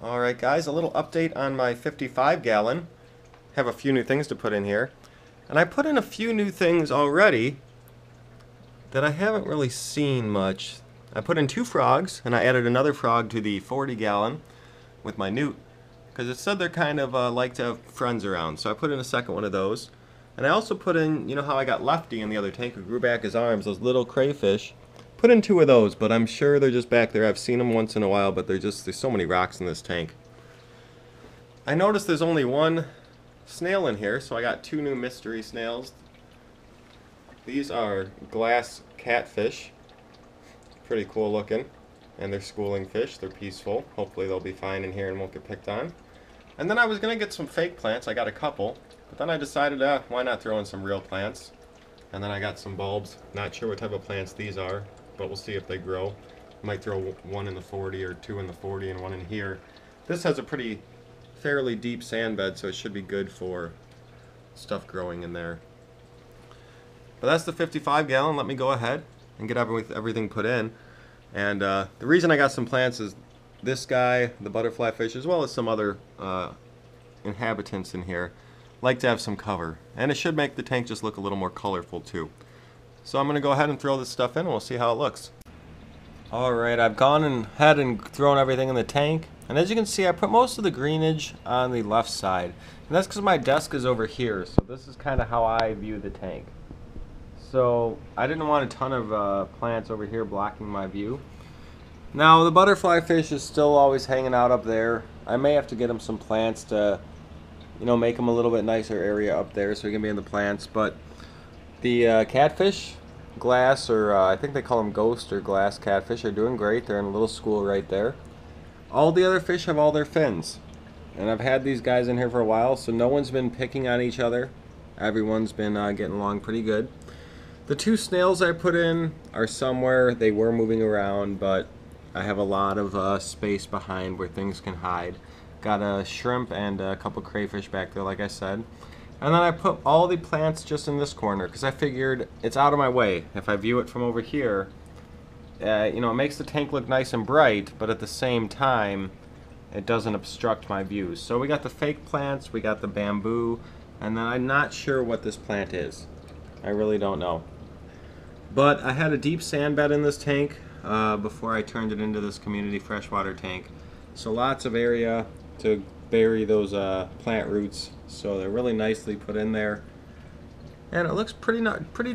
Alright guys, a little update on my 55 gallon. Have a few new things to put in here. And I put in a few new things already that I haven't really seen much. I put in 2 frogs, and I added another frog to the 40 gallon with my newt, because it said they're kind of like to have friends around. So I put in a second one of those. And I also put in, you know how I got Lefty in the other tank who grew back his arms, those little crayfish. Put in 2 of those, but I'm sure they're just back there. I've seen them once in a while, but there's so many rocks in this tank. I noticed there's only 1 snail in here, so I got 2 new mystery snails. These are glass catfish. Pretty cool looking. And they're schooling fish. They're peaceful. Hopefully they'll be fine in here and won't get picked on. And then I was going to get some fake plants. I got a couple. But then I decided, why not throw in some real plants? And then I got some bulbs. Not sure what type of plants these are, but we'll see if they grow. Might throw 1 in the 40 or 2 in the 40 and 1 in here. This has a fairly deep sand bed, so it should be good for stuff growing in there. But that's the 55 gallon. Let me go ahead and get everything put in. And the reason I got some plants is this guy, the butterfly fish, as well as some other inhabitants in here, like to have some cover. And it should make the tank just look a little more colorful too. So I'm going to go ahead and throw this stuff in and we'll see how it looks. Alright, I've gone ahead and thrown everything in the tank. And as you can see, I put most of the greenage on the left side. And that's because my desk is over here. So this is kind of how I view the tank. So I didn't want a ton of plants over here blocking my view. Now the butterfly fish is still always hanging out up there. I may have to get him some plants to, make him a little bit nicer area up there so he can be in the plants. But the catfish, glass, or I think they call them ghost or glass catfish, are doing great. They're in a little school right there. All the other fish have all their fins. And I've had these guys in here for a while, so no one's been picking on each other. Everyone's been getting along pretty good. The 2 snails I put in are somewhere. They were moving around, but I have a lot of space behind where things can hide. Got a shrimp and a couple crayfish back there, like I said. And then I put all the plants just in this corner because I figured it's out of my way. If I view it from over here, it makes the tank look nice and bright, but at the same time, it doesn't obstruct my views. So we got the fake plants, we got the bamboo, and then I'm not sure what this plant is. I really don't know. But I had a deep sand bed in this tank before I turned it into this community freshwater tank. So lots of area to bury those plant roots. So they're really nicely put in there. And it looks pretty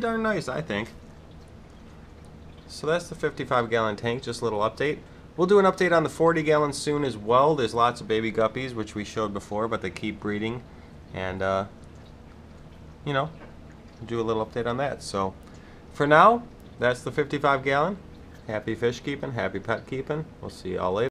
darn nice, I think. So that's the 55 gallon tank, just a little update. We'll do an update on the 40 gallon soon as well. There's lots of baby guppies, which we showed before, but they keep breeding. And, do a little update on that. So for now, that's the 55 gallon. Happy fish keeping, happy pet keeping. We'll see y'all later.